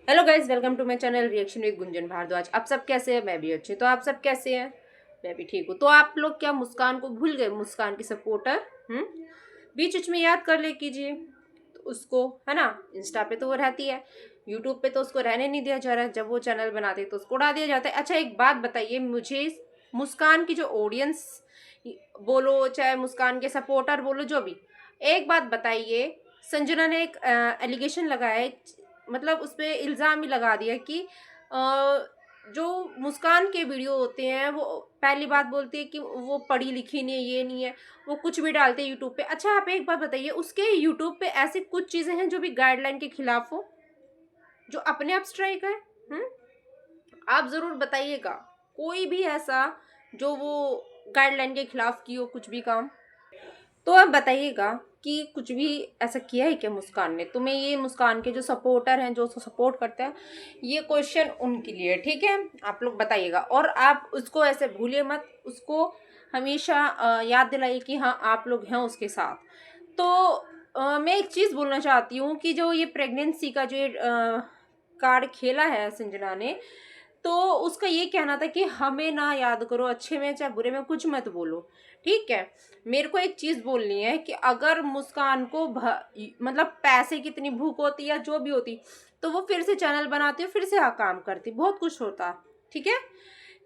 Hello guys, welcome to my channel reaction with Gunjan Bhardwaj. आप सब कैसे हैं? मैं भी अच्छी। तो आप सब कैसे हैं? मैं भी ठीक हूँ। तो आप लोग क्या मुस्कान को भूल गए? मुस्कान की सपोर्टर। बीच बीच में याद कर ले कीजिए तो उसको, है ना। इंस्टा पे तो वो रहती है, यूट्यूब पे तो उसको रहने नहीं दिया जा रहा है। जब वो चैनल बनाते तो उसको उड़ा दिया जाता है। अच्छा, एक बात बताइए मुझे, मुस्कान की जो ऑडियंस बोलो, चाहे मुस्कान के सपोर्टर बोलो, जो भी, एक बात बताइए। संजना ने एक एलिगेशन लगाया है, मतलब उस पे इल्ज़ाम ही लगा दिया कि जो मुस्कान के वीडियो होते हैं वो पहली बात बोलती है कि वो पढ़ी लिखी नहीं है, ये नहीं है, वो कुछ भी डालते हैं यूट्यूब पे। अच्छा, आप एक बात बताइए, उसके यूट्यूब पे ऐसी कुछ चीज़ें हैं जो भी गाइडलाइन के खिलाफ हो, जो अपने आप स्ट्राइक है? हम्म आप ज़रूर बताइएगा कोई भी ऐसा जो वो गाइडलाइन के खिलाफ की हो कुछ भी काम। तो आप बताइएगा कि कुछ भी ऐसा किया है क्या मुस्कान ने? तुम्हें ये मुस्कान के जो सपोर्टर हैं, जो उसको सपोर्ट करते हैं, ये क्वेश्चन उनके लिए, ठीक है? आप लोग बताइएगा। और आप उसको ऐसे भूलिए मत, उसको हमेशा याद दिलाइए कि हाँ, आप लोग हैं उसके साथ। तो मैं एक चीज़ बोलना चाहती हूँ कि जो ये प्रेगनेंसी का जो ये कार्ड खेला है संजना ने, तो उसका ये कहना था कि हमें ना याद करो, अच्छे में चाहे बुरे में कुछ मत बोलो, ठीक है। मेरे को एक चीज बोलनी है कि अगर मुस्कान को मतलब पैसे की इतनी भूख होती या जो भी होती, तो वो फिर से चैनल बनाती, फिर से काम करती, बहुत कुछ होता, ठीक है।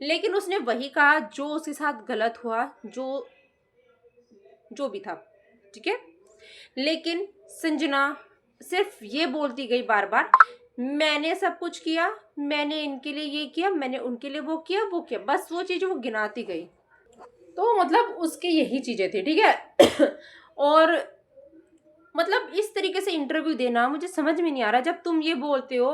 लेकिन उसने वही कहा जो उसके साथ गलत हुआ, जो जो भी था, ठीक है। लेकिन संजना सिर्फ ये बोलती गई बार बार, मैंने सब कुछ किया, मैंने इनके लिए ये किया, मैंने उनके लिए वो किया, वो किया, बस वो चीज़ वो गिनाती गई। तो मतलब उसकी यही चीज़ें थी, ठीक है। और मतलब इस तरीके से इंटरव्यू देना मुझे समझ में नहीं आ रहा। जब तुम ये बोलते हो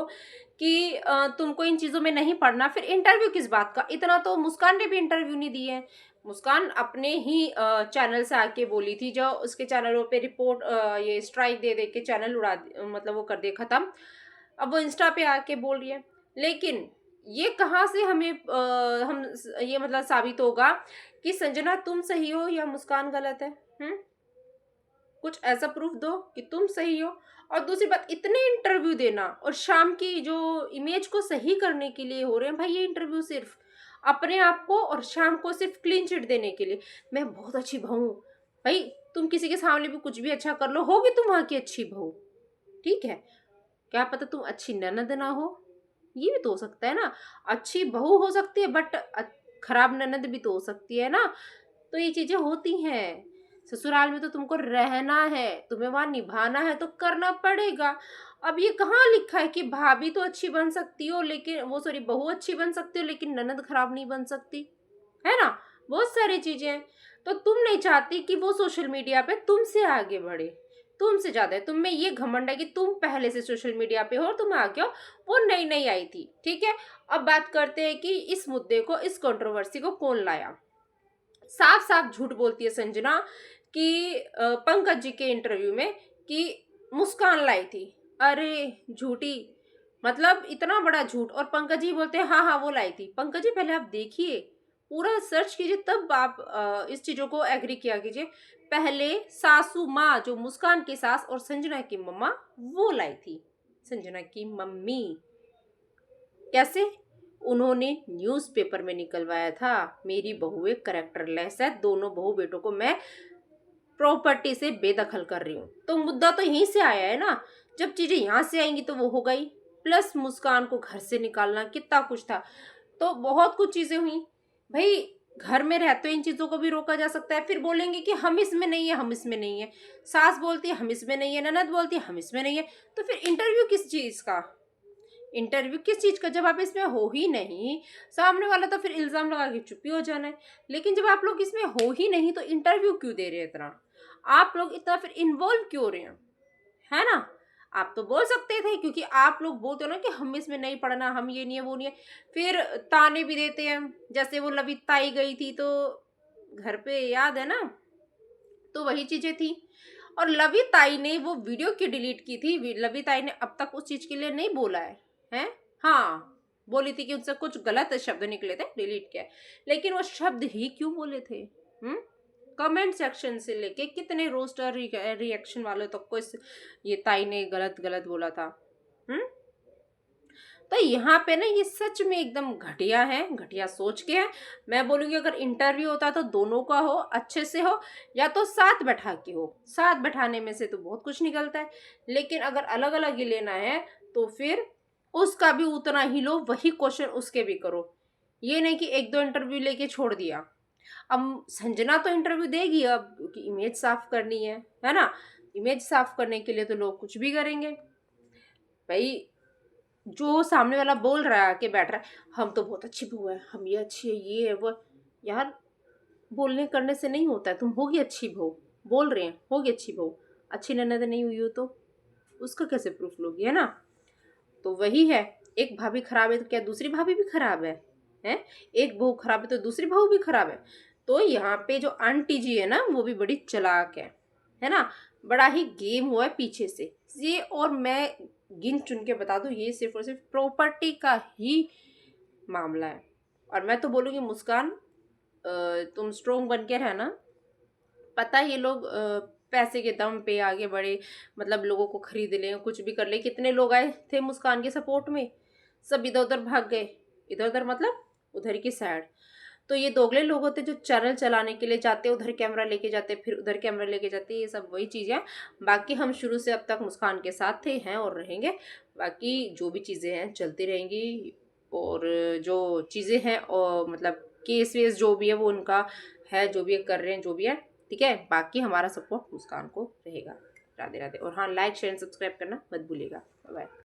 कि तुमको इन चीज़ों में नहीं पढ़ना, फिर इंटरव्यू किस बात का? इतना तो मुस्कान ने भी इंटरव्यू नहीं दिए हैं। मुस्कान अपने ही चैनल से आके बोली थी, जो उसके चैनलों पे रिपोर्ट ये स्ट्राइक दे दे के चैनल मतलब वो कर दिए खत्म। अब वो इंस्टा पे आके बोल रही है। लेकिन ये कहाँ से हमें ये मतलब साबित होगा कि संजना तुम सही हो या मुस्कान गलत है? कुछ ऐसा प्रूफ दो कि तुम सही हो। और दूसरी बात, इतने इंटरव्यू देना और शाम की जो इमेज को सही करने के लिए हो रहे हैं भाई ये इंटरव्यू, सिर्फ अपने आप को और शाम को सिर्फ क्लीन चिट देने के लिए, मैं बहुत अच्छी बहू हूँ। भाई तुम किसी के सामने भी कुछ भी अच्छा कर लो, होगी तुम वहां की अच्छी बहू, ठीक है। क्या पता तुम अच्छी ननद ना हो, ये भी तो हो सकता है ना। अच्छी बहू हो सकती है बट खराब ननद भी तो हो सकती है ना। तो ये चीजें होती हैं। ससुराल में तो तुमको रहना है, तुम्हें वहां निभाना है, तो करना पड़ेगा। अब ये कहाँ लिखा है कि भाभी तो अच्छी बन सकती हो लेकिन वो, सॉरी, बहू अच्छी बन सकती हो लेकिन ननद खराब नहीं बन सकती, है ना। बहुत सारी चीजें हैं। तो तुम नहीं चाहती कि वो सोशल मीडिया पे तुमसे आगे बढ़े, तुमसे ज्यादा है, तुम में ये घमंड है कि तुम पहले से सोशल मीडिया पे हो और तुम आगे हो, वो नई नई आई थी, ठीक है। अब बात करते हैं कि इस मुद्दे को, इस कंट्रोवर्सी को कौन लाया। साफ साफ झूठ बोलती है संजना कि पंकज जी के इंटरव्यू में कि मुस्कान लाई थी। अरे झूठी, मतलब इतना बड़ा झूठ। और पंकज जी बोलते हैं हाँ हाँ वो लाई थी। पंकज जी पहले आप देखिए, पूरा सर्च कीजिए, तब आप इस चीजों को एग्री किया कीजिए। पहले सासू माँ, जो मुस्कान की सास और संजना की मम्मा, वो लाई थी, संजना की मम्मी। कैसे? उन्होंने न्यूज़पेपर में निकलवाया था, मेरी बहू एक करेक्टरलेस है, दोनों बहू बेटों को मैं प्रॉपर्टी से बेदखल कर रही हूँ। तो मुद्दा तो यहीं से आया है ना। जब चीजें यहाँ से आएंगी तो वो हो गई। प्लस मुस्कान को घर से निकालना, कितना कुछ था। तो बहुत कुछ चीजें हुई भाई। घर में रहते इन चीजों को भी रोका जा सकता है। फिर बोलेंगे कि हम इसमें नहीं है, हम इसमें नहीं है। सास बोलती है हम इसमें नहीं है, ननद बोलती है हम इसमें नहीं है। तो फिर इंटरव्यू किस चीज का? इंटरव्यू किस चीज का जब आप इसमें हो ही नहीं? सामने वाला तो फिर इल्जाम लगा के चुप ही हो जाना है। लेकिन जब आप लोग इसमें हो ही नहीं तो इंटरव्यू क्यों दे रहे हैं इतना? आप लोग इतना फिर इन्वॉल्व क्यों हो रहे हैं, है ना। आप तो बोल सकते थे, क्योंकि आप लोग बोलते हो ना कि हम इसमें नहीं पढ़ना, हम ये नहीं है वो नहीं है। फिर ताने भी देते हैं, जैसे वो लविताई गई थी तो घर पे, याद है ना। तो वही चीजें थी। और लविताई ने वो वीडियो क्यों डिलीट की थी? लविताई ने अब तक उस चीज के लिए नहीं बोला है, हैं? हाँ, बोली थी कि उनसे कुछ गलत शब्द निकले थे, डिलीट किया है। लेकिन वो शब्द ही क्यों बोले थे? कमेंट सेक्शन से लेके कितने रोस्टर रिएक्शन वाले तक को ये ताई ने गलत गलत बोला था। हम्म तो यहाँ पे ना ये सच में एकदम घटिया है, घटिया सोच के है। मैं बोलूँगी अगर इंटरव्यू होता तो दोनों का हो, अच्छे से हो, या तो साथ बैठा के हो। साथ बैठाने में से तो बहुत कुछ निकलता है, लेकिन अगर अलग अलग ही लेना है तो फिर उसका भी उतना ही लो, वही क्वेश्चन उसके भी करो। ये नहीं कि एक दो इंटरव्यू लेके छोड़ दिया। अब संजना तो इंटरव्यू देगी अब, क्योंकि इमेज साफ करनी है ना। इमेज साफ करने के लिए तो लोग कुछ भी करेंगे भाई। जो सामने वाला बोल रहा है, आके बैठ रहा है, हम तो बहुत अच्छी बहू है, हम ये अच्छी है, ये है वो। यार, बोलने करने से नहीं होता है। तुम होगी अच्छी बहू, बोल रहे हैं होगी अच्छी बहू, अच्छी ननद नहीं हुई हो तो उसका कैसे प्रूफ लोगी, है ना। तो वही है, एक भाभी खराब है तो क्या दूसरी भाभी भी खराब है? एक बहू खराब है तो दूसरी बहू भी खराब है। तो यहाँ पे जो आंटी जी है ना, वो भी बड़ी चालाक है ना। बड़ा ही गेम हुआ है पीछे से ये। और मैं गिन चुन के बता दूं, ये सिर्फ और सिर्फ प्रॉपर्टी का ही मामला है। और मैं तो बोलूँगी मुस्कान, तुम स्ट्रोंग बन के रहना। पता है ये लोग पैसे के दम पे आगे बढ़े, मतलब लोगों को खरीद लें, कुछ भी कर ले। कितने लोग आए थे मुस्कान के सपोर्ट में, सब इधर उधर भाग गए। इधर उधर मतलब उधर की साइड। तो ये दोगले लोग होते जो चैनल चलाने के लिए जाते, उधर कैमरा लेके जाते, फिर उधर कैमरा लेके जाते, ये सब वही चीज़ें। बाकी हम शुरू से अब तक मुस्कान के साथ थे, हैं और रहेंगे। बाकी जो भी चीज़ें हैं चलती रहेंगी। और जो चीज़ें हैं और मतलब केस वेस जो भी है वो उनका है, जो भी कर रहे हैं जो भी है, ठीक है। बाकी हमारा सपोर्ट मुस्कान को रहेगा। राधे राधे। और हाँ, लाइक शेयर सब्सक्राइब करना मत भूलिएगा। बाय।